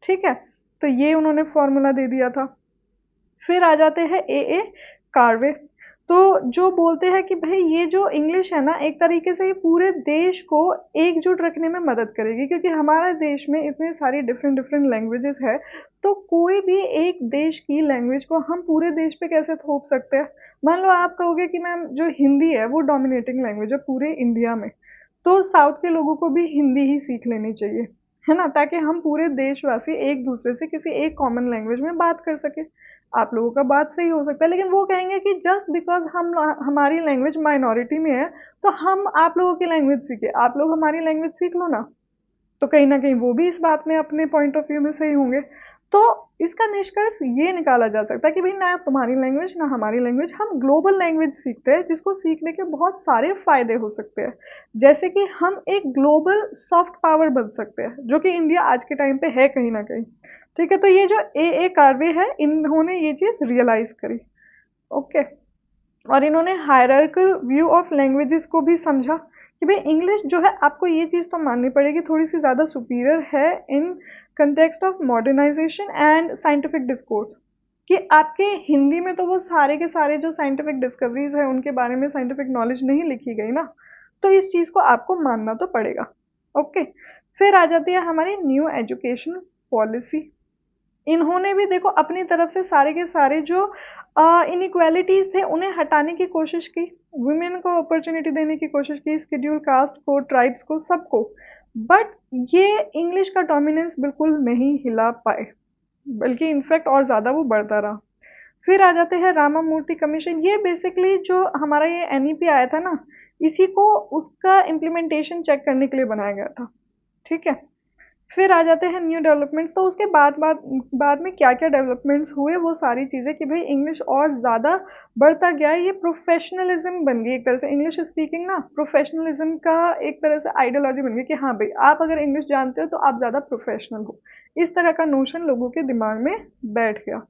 ठीक है। तो ये उन्होंने फॉर्मूला दे दिया था। फिर आ जाते हैं ए कार्वे। तो जो बोलते हैं कि भाई ये जो इंग्लिश है ना एक तरीके से ये पूरे देश को एकजुट रखने में मदद करेगी, क्योंकि हमारे देश में इतने सारी डिफरेंट डिफरेंट लैंग्वेजेस है, तो कोई भी एक देश की लैंग्वेज को हम पूरे देश पे कैसे थोप सकते हैं। मान लो आप कहोगे कि मैम जो हिंदी है वो डोमिनेटिंग लैंग्वेज है पूरे इंडिया में, तो साउथ के लोगों को भी हिंदी ही सीख लेनी चाहिए, है ना, ताकि हम पूरे देशवासी एक दूसरे से किसी एक कॉमन लैंग्वेज में बात कर सके। आप लोगों का बात सही हो सकता है, लेकिन वो कहेंगे कि जस्ट बिकॉज हम हमारी लैंग्वेज माइनॉरिटी में है तो हम आप लोगों की लैंग्वेज सीखे, आप लोग हमारी लैंग्वेज सीख लो ना। तो कहीं ना कहीं वो भी इस बात में अपने पॉइंट ऑफ व्यू में सही होंगे। तो इसका निष्कर्ष ये निकाला जा सकता है कि भाई ना तुम्हारी लैंग्वेज ना हमारी लैंग्वेज, हम ग्लोबल लैंग्वेज सीखते हैं जिसको सीखने के बहुत सारे फायदे हो सकते हैं। जैसे कि हम एक ग्लोबल सॉफ्ट पावर बन सकते हैं, जो कि इंडिया आज के टाइम पे है कहीं ना कहीं। ठीक है। तो ये जो ए कार्वे है इन्होंने ये चीज़ रियलाइज करी। ओके। और इन्होंने हायरार्कल व्यू ऑफ लैंग्वेजेस को भी समझा कि भाई इंग्लिश जो है आपको ये चीज़ तो माननी पड़ेगी थोड़ी सी ज़्यादा सुपीरियर है in context of modernization and scientific discourse, कि आपके हिंदी में तो वो सारे के सारे जो साइंटिफिक डिस्कवरीज है उनके बारे में साइंटिफिक नॉलेज नहीं लिखी गई ना, तो इस चीज़ को आपको मानना तो पड़ेगा। ओके। फिर आ जाती है हमारी न्यू एजुकेशन पॉलिसी। इन्होंने भी देखो अपनी तरफ से सारे के सारे जो इनइक्वालिटीज थे उन्हें हटाने की कोशिश की, वुमेन को अपॉर्चुनिटी देने की कोशिश की, स्केड्यूल कास्ट को, ट्राइब्स को, सबको। बट ये इंग्लिश का डोमिनेंस बिल्कुल नहीं हिला पाए, बल्कि इनफैक्ट और ज़्यादा वो बढ़ता रहा। फिर आ जाते हैं रामा मूर्ति कमीशन। ये बेसिकली जो हमारा ये एनईपी आया था ना, इसी को उसका इम्प्लीमेंटेशन चेक करने के लिए बनाया गया था। ठीक है, फिर आ जाते हैं न्यू डेवलपमेंट्स। तो उसके बाद में क्या क्या डेवलपमेंट्स हुए, वो सारी चीज़ें कि भाई इंग्लिश और ज़्यादा बढ़ता गया है, ये प्रोफेशनलिज्म बन गई एक तरह से। इंग्लिश स्पीकिंग ना प्रोफेशनलिज्म का एक तरह से आइडियोलॉजी बन गई कि हाँ भाई आप अगर इंग्लिश जानते हो तो आप ज़्यादा प्रोफेशनल हो। इस तरह का नोशन लोगों के दिमाग में बैठ गया।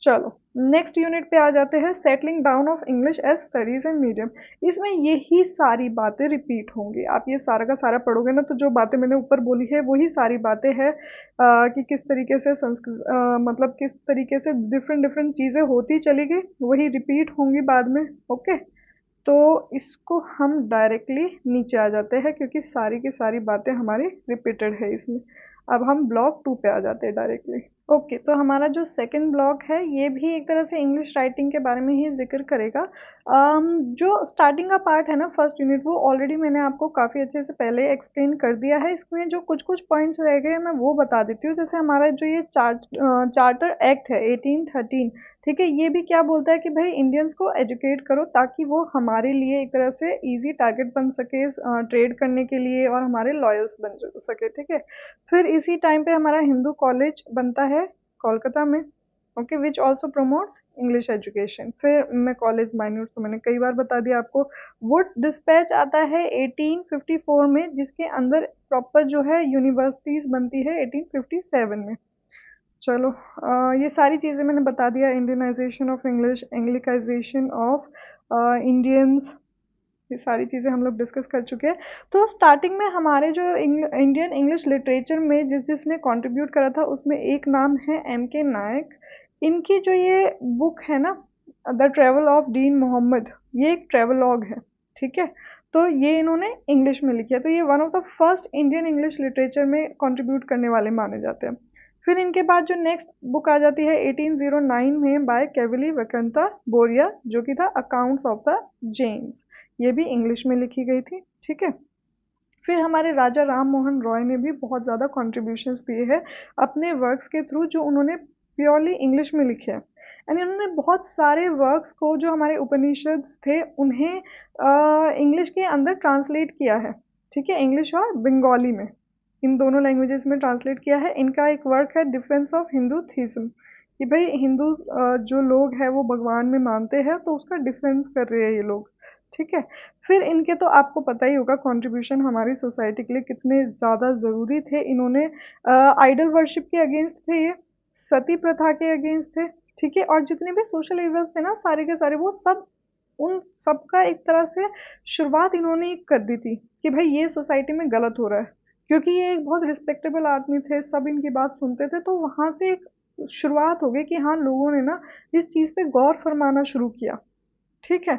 चलो नेक्स्ट यूनिट पे आ जाते हैं, settling down of English as studies and medium. इसमें यही सारी बातें रिपीट होंगी, आप ये सारा का सारा पढ़ोगे ना तो जो बातें मैंने ऊपर बोली है वही सारी बातें हैं, कि किस तरीके से संस्कृत मतलब किस तरीके से डिफरेंट डिफरेंट चीज़ें होती चली गई, वही रिपीट होंगी बाद में। ओके, तो इसको हम डायरेक्टली नीचे आ जाते हैं क्योंकि सारी की सारी बातें हमारी रिपीटेड है इसमें। अब हम ब्लॉक 2 पे आ जाते हैं डायरेक्टली। ओके, तो हमारा जो सेकंड ब्लॉक है ये भी एक तरह से इंग्लिश राइटिंग के बारे में ही जिक्र करेगा। जो स्टार्टिंग का पार्ट है ना फर्स्ट यूनिट, वो ऑलरेडी मैंने आपको काफ़ी अच्छे से पहले एक्सप्लेन कर दिया है। इसमें जो कुछ कुछ पॉइंट्स रह गए मैं वो बता देती हूँ। जैसे हमारा जो ये चार्टर एक्ट है 1813, ठीक है, ये भी क्या बोलता है कि भाई इंडियंस को एजुकेट करो ताकि वो हमारे लिए एक तरह से इजी टारगेट बन सके ट्रेड करने के लिए, और हमारे लॉयल्स बन सके। ठीक है, फिर इसी टाइम पे हमारा हिंदू कॉलेज बनता है कोलकाता में। Okay, which also promotes English education. फिर मैं कॉलेज माइन्यूट तो मैंने कई बार बता दिया आपको। वुड्स डिस्पैच आता है 1854 में, जिसके अंदर प्रॉपर जो है यूनिवर्सिटीज बनती है 1857 में। चलो ये सारी चीज़ें मैंने बता दिया, Indianization of English, anglicization of Indians, ये सारी चीज़ें हम लोग डिस्कस कर चुके हैं। तो स्टार्टिंग में हमारे जो इंडियन इंग्लिश लिटरेचर में जिसने कंट्रीब्यूट करा था उसमें एक नाम है M.K. नायक। इनकी जो ये बुक है ना, the travel of Dean Mahomed, ये एक ट्रेवलॉग है। ठीक है, तो ये इन्होंने इंग्लिश में लिखी है, तो ये one of the first Indian English literature में कंट्रीब्यूट करने वाले माने जाते हैं। फिर इनके बाद जो नेक्स्ट बुक आ जाती है 1809 में बाय केवली वैकुंठा बोरिया, जो कि था अकाउंट्स ऑफ द जेम्स, ये भी इंग्लिश में लिखी गई थी। ठीक है, फिर हमारे राजा राम मोहन रॉय ने भी बहुत ज़्यादा कॉन्ट्रीब्यूशंस दिए हैं अपने वर्क्स के थ्रू, जो उन्होंने प्योरली इंग्लिश में लिखे हैं। एंड उन्होंने बहुत सारे वर्क्स को, जो हमारे उपनिषद थे, उन्हें इंग्लिश के अंदर ट्रांसलेट किया है। ठीक है, इंग्लिश और बंगाली में, इन दोनों लैंग्वेजेस में ट्रांसलेट किया है। इनका एक वर्क है डिफेंस ऑफ हिंदू थीज्म, कि भाई हिंदू जो लोग हैं वो भगवान में मानते हैं, तो उसका डिफेंस कर रहे हैं ये लोग। ठीक है, फिर इनके तो आपको पता ही होगा कंट्रीब्यूशन हमारी सोसाइटी के लिए कितने ज़्यादा ज़रूरी थे। इन्होंने आइडल वर्शिप के अगेंस्ट थे, ये सती प्रथा के अगेंस्ट थे। ठीक है, और जितने भी सोशल इवल्स थे ना सारे के सारे, वो सब उन सबका एक तरह से शुरुआत इन्होंने ही कर दी थी कि भाई ये सोसाइटी में गलत हो रहा है। क्योंकि ये एक बहुत रिस्पेक्टेबल आदमी थे, सब इनकी बात सुनते थे, तो वहाँ से एक शुरुआत हो गई कि हाँ लोगों ने ना इस चीज़ पे गौर फरमाना शुरू किया। ठीक है,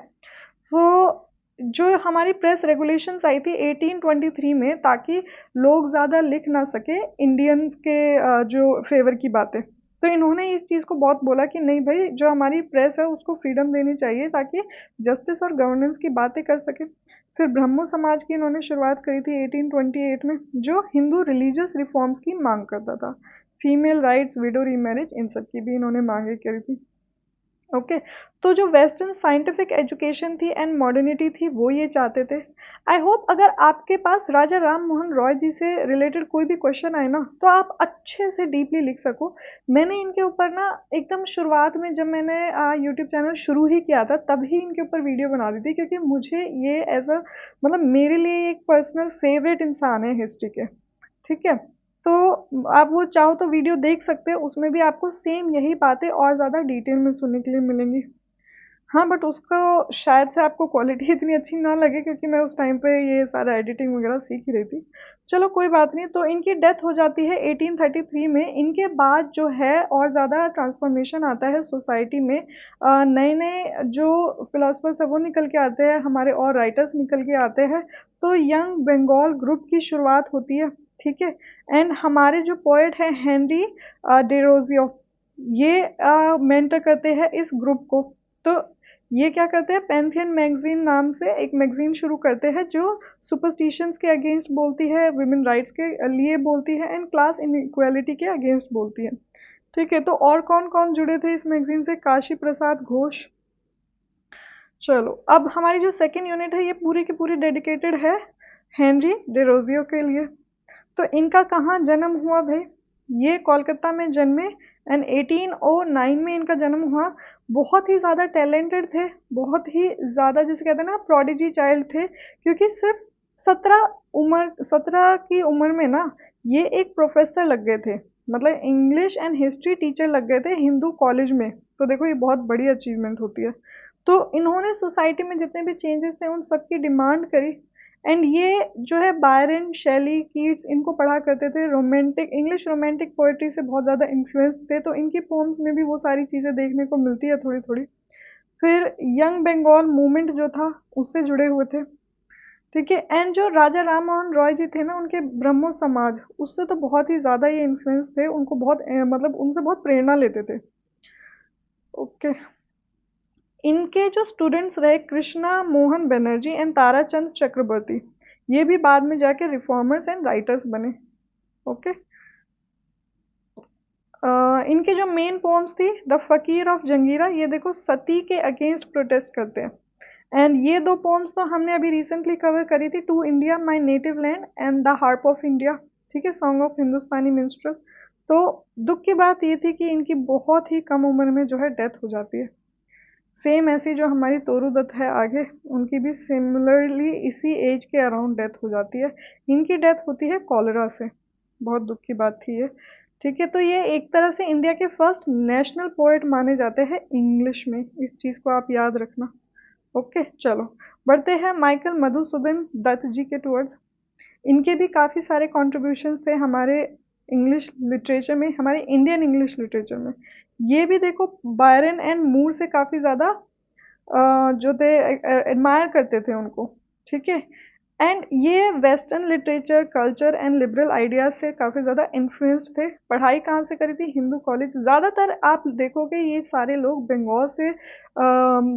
तो जो हमारी प्रेस रेगुलेशंस आई थी 1823 में, ताकि लोग ज़्यादा लिख ना सके इंडियंस के जो फेवर की बातें, तो इन्होंने इस चीज़ को बहुत बोला कि नहीं भाई, जो हमारी प्रेस है उसको फ्रीडम देनी चाहिए ताकि जस्टिस और गवर्नेंस की बातें कर सके। फिर ब्रह्मो समाज की इन्होंने शुरुआत करी थी 1828 में, जो हिंदू रिलीजियस रिफॉर्म्स की मांग करता था। फीमेल राइट्स, विडो रीमैरिज, इन सब की भी इन्होंने मांगे करी थी। ओके, तो जो वेस्टर्न साइंटिफिक एजुकेशन थी एंड मॉडर्निटी थी, वो ये चाहते थे। आई होप अगर आपके पास राजा राम मोहन रॉय जी से रिलेटेड कोई भी क्वेश्चन आए ना, तो आप अच्छे से डीपली लिख सको। मैंने इनके ऊपर ना एकदम शुरुआत में, जब मैंने यूट्यूब चैनल शुरू ही किया था, तभी इनके ऊपर वीडियो बना दी थी, क्योंकि मुझे ये एज अ मतलब मेरे लिए एक पर्सनल फेवरेट इंसान है हिस्ट्री के। ठीक है, तो आप वो चाहो तो वीडियो देख सकते हो, उसमें भी आपको सेम यही बातें और ज़्यादा डिटेल में सुनने के लिए मिलेंगी। हाँ, बट उसको शायद से आपको क्वालिटी इतनी अच्छी ना लगे, क्योंकि मैं उस टाइम पे ये सारा एडिटिंग वगैरह सीख ही रही थी। चलो कोई बात नहीं, तो इनकी डेथ हो जाती है 1833 में। इनके बाद जो है और ज़्यादा ट्रांसफॉर्मेशन आता है सोसाइटी में, नए नए जो फिलोसफर्स है वो निकल के आते हैं, हमारे और राइटर्स निकल के आते हैं, तो यंग बंगाल ग्रुप की शुरुआत होती है। ठीक है, एंड हमारे जो पोएट हैं हेनरी डेरोजियो, ये मेंटर करते हैं इस ग्रुप को। तो ये क्या करते हैं, पैंथियन मैगजीन नाम से एक मैगजीन शुरू करते हैं, जो सुपरस्टिशंस के अगेंस्ट बोलती है, वुमेन राइट्स के लिए बोलती है, एंड क्लास इनइक्वालिटी के अगेंस्ट बोलती है। ठीक है, तो और कौन कौन जुड़े थे इस मैगजीन से, काशी प्रसाद घोष, चलो, अब हमारी जो सेकंड यूनिट है ये पूरी की पूरी डेडिकेटेड है हेनरी डेरोजियो के लिए। तो इनका कहाँ जन्म हुआ भाई? ये कोलकाता में जन्मे एंड 1809 में इनका जन्म हुआ। बहुत ही ज़्यादा टैलेंटेड थे, बहुत ही ज़्यादा जिसे कहते हैं ना प्रोडिजी चाइल्ड थे, क्योंकि सिर्फ 17 की उम्र में ना ये एक प्रोफेसर लग गए थे, मतलब इंग्लिश एंड हिस्ट्री टीचर लग गए थे हिंदू कॉलेज में। तो देखो ये बहुत बड़ी अचीवमेंट होती है। तो इन्होंने सोसाइटी में जितने भी चेंजेस थे उन सब की डिमांड करी। एंड ये जो है बायरन, शेली, कीट्स इनको पढ़ा करते थे। रोमांटिक इंग्लिश रोमांटिक पोएट्री से बहुत ज़्यादा इन्फ्लुएंस्ड थे, तो इनकी पोम्स में भी वो सारी चीज़ें देखने को मिलती है थोड़ी थोड़ी। फिर यंग बंगाल मूवमेंट जो था उससे जुड़े हुए थे, ठीक है। एंड जो राजा राम मोहन रॉय जी थे ना, उनके ब्रह्मो समाज, उससे तो बहुत ही ज़्यादा ये इन्फ्लुएंस थे, उनको बहुत मतलब उनसे बहुत प्रेरणा लेते थे। ओके। इनके जो स्टूडेंट्स रहे कृष्णा मोहन बनर्जी एंड ताराचंद चक्रवर्ती, ये भी बाद में जाके रिफॉर्मर्स एंड राइटर्स बने। ओके। इनके जो मेन पोम्स थी द फकीर ऑफ जंगीरा, ये देखो सती के अगेंस्ट प्रोटेस्ट करते हैं। एंड ये दो पोम्स तो हमने अभी रिसेंटली कवर करी थी, to India my native land and the harp of India, ठीक है, सॉन्ग ऑफ हिंदुस्तानी मिनिस्ट्रल। तो दुख की बात ये थी कि इनकी बहुत ही कम उम्र में जो है डेथ हो जाती है। सेम ऐसी जो हमारी तोरू दत्त है आगे, उनकी भी सिमिलरली इसी एज के अराउंड डेथ हो जाती है। इनकी डेथ होती है कॉलेरा से। बहुत दुख की बात थी ये, ठीक है। तो ये एक तरह से इंडिया के फर्स्ट नेशनल पोएट माने जाते हैं इंग्लिश में, इस चीज़ को आप याद रखना। ओके, चलो बढ़ते हैं माइकल मधुसूदन दत्त जी के टूवर्ड्स। इनके भी काफ़ी सारे कॉन्ट्रीब्यूशंस थे हमारे इंग्लिश लिटरेचर में, हमारे इंडियन इंग्लिश लिटरेचर में। ये भी देखो बायरन एंड मूर से काफ़ी ज़्यादा जो थे एडमायर करते थे उनको, ठीक है। एंड ये western literature, culture and liberal ideas से काफ़ी ज़्यादा इन्फ्लुएंस्ड थे। पढ़ाई कहाँ से करी थी? हिंदू कॉलेज। ज़्यादातर आप देखोगे ये सारे लोग बंगाल से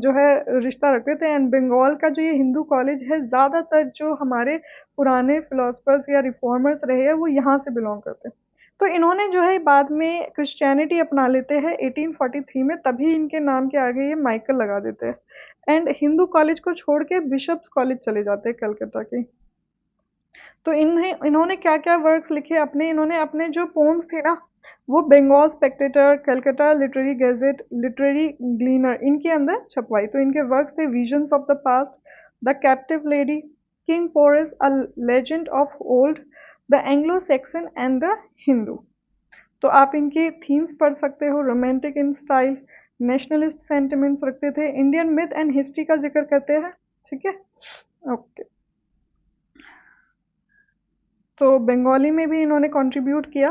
जो है रिश्ता रखते थे। एंड बंगाल का जो ये हिंदू कॉलेज है, ज़्यादातर जो हमारे पुराने फिलोसफर्स या रिफॉर्मर्स रहे हैं वो यहाँ से बिलोंग करते हैं। तो इन्होंने जो है बाद में क्रिश्चियनिटी अपना लेते हैं 1843 में, तभी इनके नाम के आगे ये माइकल लगा देते हैं। एंड हिंदू कॉलेज को छोड़ के बिशप्स कॉलेज चले जाते हैं कलकत्ता के। तो इन्हें इन्होंने क्या क्या वर्क्स लिखे अपने, इन्होंने अपने जो पोम्स थे ना वो Bengal spectator, Calcutta literary gazette, literary gleaner, इनके अंदर छपवाई। तो इनके वर्क्स थे visions of the past, the captive lady, king Porus, a legend of old, the Anglo Saxon and the Hindu. तो आप इनकी थीम्स पढ़ सकते हो। Romantic in style, nationalist sentiments रखते थे, इंडियन मिथ एंड हिस्ट्री का जिक्र करते हैं, ठीक है। ओके। तो बंगाली में भी इन्होंने कंट्रीब्यूट किया,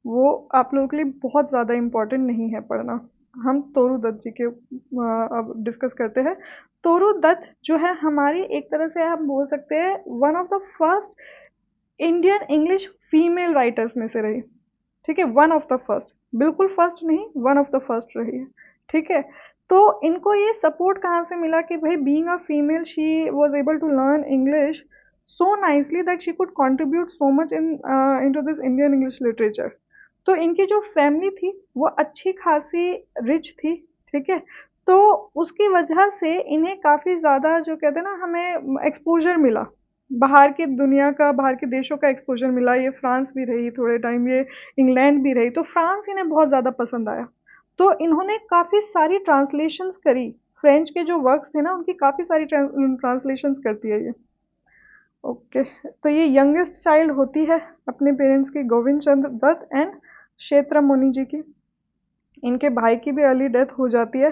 वो आप लोगों के लिए बहुत ज़्यादा इम्पोर्टेंट नहीं है पढ़ना। हम तोरू दत्त जी के अब डिस्कस करते हैं। तोरू दत्त जो है हमारी एक तरह से आप बोल सकते हैं one of the first Indian English female writers में से रही, ठीक है। वन ऑफ द फर्स्ट, बिल्कुल फर्स्ट नहीं, वन ऑफ द फर्स्ट रही है, ठीक है। तो इनको ये सपोर्ट कहाँ से मिला कि भाई being a female she was able to learn English so nicely that she could contribute so much into this Indian English literature. तो इनकी जो फैमिली थी वो अच्छी खासी रिच थी, ठीक है। तो उसकी वजह से इन्हें काफ़ी ज़्यादा जो कहते हैं ना हमें एक्सपोजर मिला, बाहर की दुनिया का, बाहर के देशों का एक्सपोजर मिला। ये फ्रांस भी रही थोड़े टाइम, ये इंग्लैंड भी रही, तो फ्रांस इन्हें बहुत ज़्यादा पसंद आया। तो इन्होंने काफ़ी सारी ट्रांसलेशंस करी, फ्रेंच के जो वर्क्स थे ना उनकी काफ़ी सारी ट्रांसलेशंस करती है ये। ओके। तो ये यंगेस्ट चाइल्ड होती है अपने पेरेंट्स की, गोविंद चंद्र दत्त एंड क्षेत्र मुनि जी की। इनके भाई की भी अर्ली डेथ हो जाती है,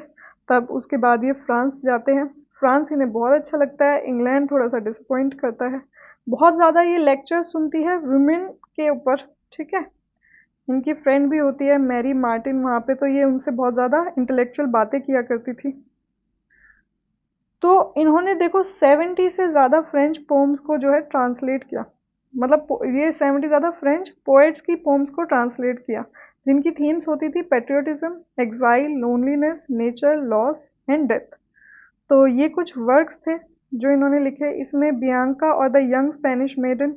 तब उसके बाद ये फ्रांस जाते हैं। फ्रांस इन्हें बहुत अच्छा लगता है, इंग्लैंड थोड़ा सा डिसअपॉइंट करता है। बहुत ज़्यादा ये लेक्चर सुनती है वुमेन के ऊपर, ठीक है। इनकी फ्रेंड भी होती है मैरी मार्टिन वहाँ पे, तो ये उनसे बहुत ज़्यादा इंटेलेक्चुअल बातें किया करती थी। तो इन्होंने देखो 70 से ज़्यादा फ्रेंच पोम्स को जो है ट्रांसलेट किया, मतलब ये 70 ज़्यादा फ्रेंच पोएट्स की पोम्स को ट्रांसलेट किया, जिनकी थीम्स होती थी patriotism, exile, loneliness, nature, loss and death. तो ये कुछ वर्क्स थे जो इन्होंने लिखे। इसमें बियांका और the young Spanish maiden,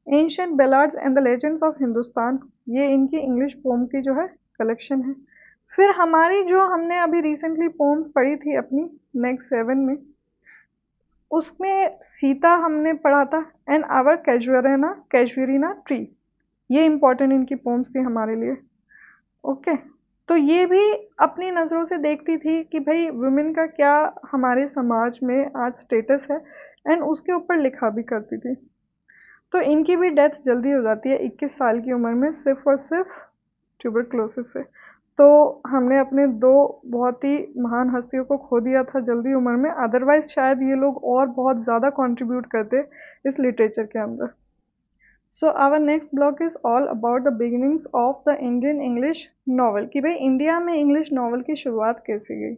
ancient ballads and the legends of Hindustan, ये इनकी इंग्लिश पोम की जो है कलेक्शन है। फिर हमारी जो हमने अभी रिसेंटली पोम्स पढ़ी थी अपनी, नेक्स्ट 7 में, उसमें सीता हमने पढ़ा था, एंड आवर कैजुअरिना ट्री। ये इंपॉर्टेंट इनकी पोम्स थी हमारे लिए। ओके, तो ये भी अपनी नज़रों से देखती थी कि भाई वुमेन का क्या हमारे समाज में आज स्टेटस है, एंड उसके ऊपर लिखा भी करती थी। तो इनकी भी डेथ जल्दी हो जाती है 21 साल की उम्र में, सिर्फ और सिर्फ ट्यूबरक्लोसिस से। तो हमने अपने दो बहुत ही महान हस्तियों को खो दिया था जल्दी उम्र में, अदरवाइज शायद ये लोग और बहुत ज़्यादा कंट्रीब्यूट करते इस लिटरेचर के अंदर। So our next block is all about the beginnings of the Indian English novel, कि भाई इंडिया में इंग्लिश नॉवल की शुरुआत कैसे गई।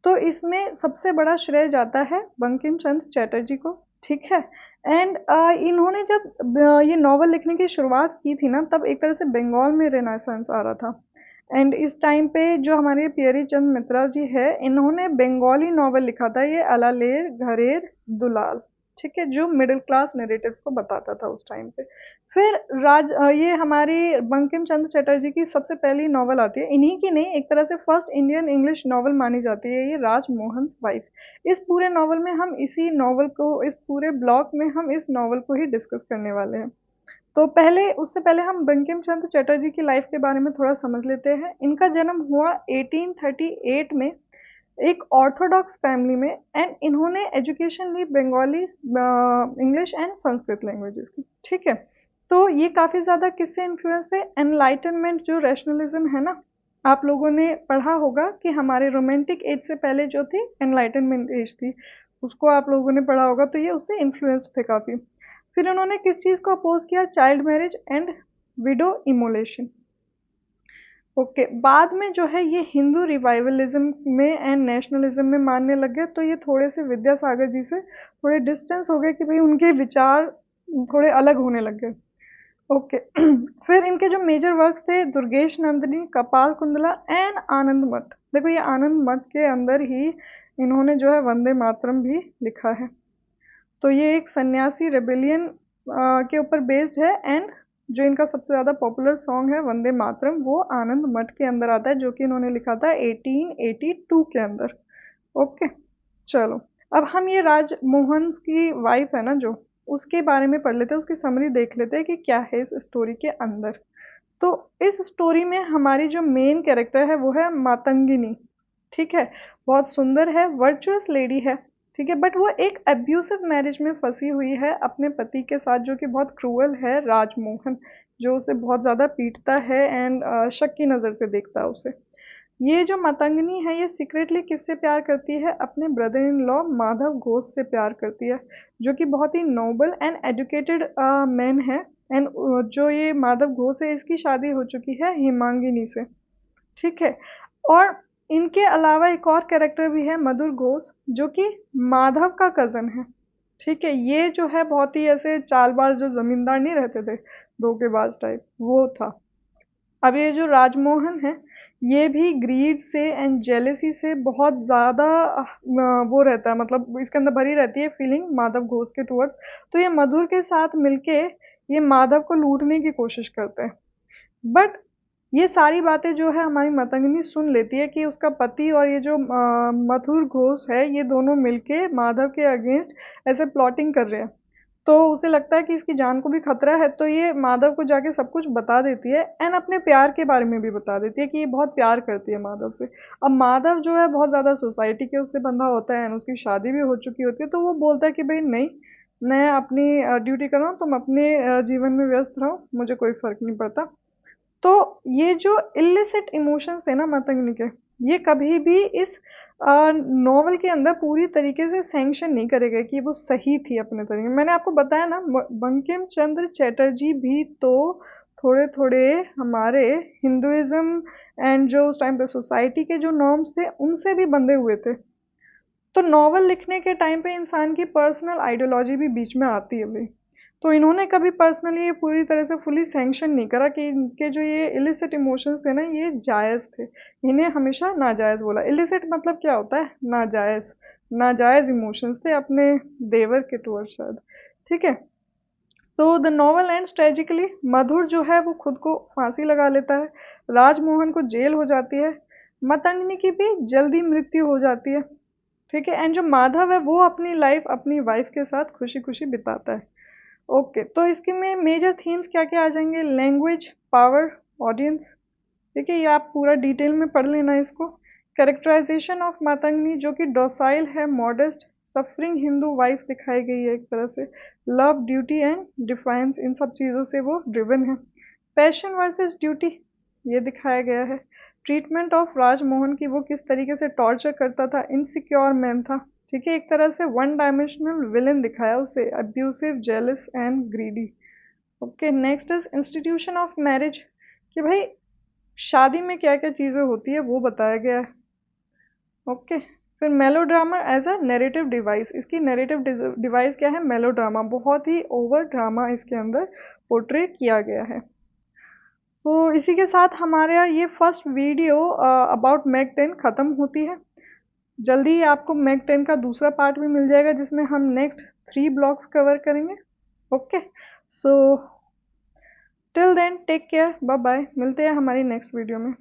तो इसमें सबसे बड़ा श्रेय जाता है बंकिम चंद्र चटर्जी को, ठीक है। एंड इन्होंने जब ये नॉवल लिखने की शुरुआत की थी ना, तब एक तरह से बंगाल में रेनेसांस आ रहा था। एंड इस टाइम पे जो हमारे पियरी चंद मित्रा जी है, इन्होंने बंगाली नॉवल लिखा था, ये अलालेर घरेर दुलाल, ठीक है, जो मिडिल क्लास नैरेटिव्स को बताता था उस टाइम पे। फिर ये हमारी बंकिम चंद्र चटर्जी की सबसे पहली नॉवल आती है, इन्हीं की नहीं, एक तरह से फर्स्ट इंडियन इंग्लिश नॉवल मानी जाती है ये, राजमोहन्स वाइफ। इस पूरे नॉवल में हम इसी नॉवल को, इस पूरे ब्लॉक में हम इस नॉवल को ही डिस्कस करने वाले हैं। तो उससे पहले हम बंकिम चंद्र चटर्जी की लाइफ के बारे में थोड़ा समझ लेते हैं। इनका जन्म हुआ 1838 में एक ऑर्थोडॉक्स फैमिली में, एंड इन्होंने एजुकेशन ली Bengali, English and Sanskrit languages की, ठीक है। तो ये काफ़ी ज़्यादा किससे इन्फ्लुएंस थे, एनलाइटनमेंट जो रैशनलिज्म है ना, आप लोगों ने पढ़ा होगा कि हमारे रोमांटिक एज से पहले जो थी एनलाइटनमेंट एज थी, उसको आप लोगों ने पढ़ा होगा, तो ये उससे इन्फ्लुएंस थे काफ़ी। फिर उन्होंने किस चीज़ को अपोज किया, child marriage and window immolation. Okay, बाद में जो है ये हिंदू रिवाइवलिज्म में एंड नेशनलिज्म में मानने लग गए, तो ये थोड़े से विद्यासागर जी से थोड़े डिस्टेंस हो गए कि भाई उनके विचार थोड़े अलग होने लग गए। ओके फिर इनके जो मेजर वर्क्स थे, दुर्गेश नंदिनी, कपाल कुंडला एंड आनंद मठ। देखो ये आनंद मठ के अंदर ही इन्होंने जो है वंदे मातरम भी लिखा है। तो ये एक सन्यासी रेबेलियन के ऊपर बेस्ड है, एंड जो इनका सबसे ज़्यादा पॉपुलर सॉन्ग है वंदे मातरम, वो आनंद मठ के अंदर आता है, जो कि इन्होंने लिखा था 1882 के अंदर। ओके, चलो अब हम ये राजमोहन की वाइफ है ना जो, उसके बारे में पढ़ लेते हैं, उसकी समरी देख लेते हैं कि क्या है इस स्टोरी के अंदर। तो इस स्टोरी में हमारी जो मेन कैरेक्टर है वो है मातंगिनी, ठीक है। बहुत सुंदर है, वर्चुअस लेडी है, ठीक है, बट वो एक अब्यूसिव मैरिज में फंसी हुई है अपने पति के साथ, जो कि बहुत क्रूअल है, राजमोहन, जो उसे बहुत ज़्यादा पीटता है एंड शक की नज़र से देखता है उसे। ये जो मतंगनी है, ये सीक्रेटली किससे प्यार करती है, अपने brother in law Madhav Ghosh से प्यार करती है, जो कि बहुत ही नोबल एंड एजुकेटेड मैन है। एंड जो ये माधव घोष है, इसकी शादी हो चुकी है हिमांगिनी से, ठीक है। और इनके अलावा एक और कैरेक्टर भी है, मधुर घोष, जो कि माधव का कज़न है, ठीक है। ये जो है बहुत ही ऐसे चालबाज, जो जमींदार नहीं रहते थे, धोखेबाज टाइप, वो था। अब ये जो राजमोहन है, ये भी ग्रीड से एंड जेलेसी से बहुत ज़्यादा वो रहता है, मतलब इसके अंदर भरी रहती है फीलिंग माधव घोष के टुवर्ड्स। तो ये मधुर के साथ मिलके ये माधव को लूटने की कोशिश करते हैं, बट ये सारी बातें जो है हमारी मतंगनी सुन लेती है कि उसका पति और ये जो मधुर घोष है, ये दोनों मिलके माधव के अगेंस्ट ऐसे प्लॉटिंग कर रहे हैं। तो उसे लगता है कि इसकी जान को भी खतरा है, तो ये माधव को जाके सब कुछ बता देती है, एंड अपने प्यार के बारे में भी बता देती है कि ये बहुत प्यार करती है माधव से। अब माधव जो है बहुत ज़्यादा सोसाइटी के उससे बंधा होता है, एंड उसकी शादी भी हो चुकी होती है, तो वो बोलता है कि भाई नहीं, मैं अपनी ड्यूटी कर रहा हूँ, तुम अपने जीवन में व्यस्त रहो, मुझे कोई फ़र्क नहीं पड़ता। तो ये जो इलिसिट इमोशंस थे ना मतंगनी के, ये कभी भी इस नॉवल के अंदर पूरी तरीके से सैंक्शन नहीं करे गए कि वो सही थी अपने तरीके। मैंने आपको बताया ना, बंकिम चंद्र चटर्जी भी तो थोड़े थोड़े हमारे हिंदुइज्म एंड जो उस टाइम पे सोसाइटी के जो नॉर्म्स थे, उनसे भी बंधे हुए थे। तो नॉवल लिखने के टाइम पे इंसान की पर्सनल आइडियोलॉजी भी बीच में आती है भाई। तो इन्होंने कभी पर्सनली ये पूरी तरह से फुली सैंक्शन नहीं करा कि इनके जो ये इलिसिट इमोशंस थे ना, ये जायज़ थे। इन्हें हमेशा नाजायज़ बोला। इलिसिट मतलब क्या होता है, नाजायज़। नाजायज़ इमोशंस थे अपने देवर के टुवर्ड्स शायद, ठीक है। तो द नॉवल एंड्स ट्रेजिकली, मधुर जो है वो खुद को फांसी लगा लेता है, राजमोहन को जेल हो जाती है, मतंगनी की भी जल्दी मृत्यु हो जाती है। ठीक है। एंड जो माधव है वो अपनी लाइफ अपनी वाइफ के साथ खुशी खुशी बिताता है। ओके, तो इसके में मेजर थीम्स क्या क्या आ जाएंगे? Language, power, audience. ठीक है, ये आप पूरा डिटेल में पढ़ लेना इसको। कैरेक्टराइजेशन ऑफ मातंगनी, जो कि डोसाइल है, मॉडेस्ट, सफरिंग हिंदू वाइफ दिखाई गई है एक तरह से। लव, ड्यूटी एंड डिफाइंस, इन सब चीज़ों से वो ड्रिवन है। पैशन वर्सेस ड्यूटी, ये दिखाया गया है। ट्रीटमेंट ऑफ राजमोहन की, वो किस तरीके से टॉर्चर करता था, इनसिक्योर मैन था। ठीक है, एक तरह से वन डायमेंशनल विलन दिखाया उसे, abusive, jealous and greedy. Okay, next is institution of marriage, कि भाई शादी में क्या क्या चीज़ें होती है वो बताया गया है। ओके, फिर melodrama as a narrative device, इसकी नैरेटिव डिवाइस क्या है? मेलोड्रामा, बहुत ही ओवर ड्रामा इसके अंदर पोर्ट्रे किया गया है। तो इसी के साथ हमारा ये फर्स्ट वीडियो अबाउट मैग 10 ख़त्म होती है। जल्दी ही आपको मैग 10 का दूसरा पार्ट भी मिल जाएगा, जिसमें हम नेक्स्ट 3 ब्लॉक्स कवर करेंगे। Okay, so till then take care, bye bye, मिलते हैं हमारी नेक्स्ट वीडियो में।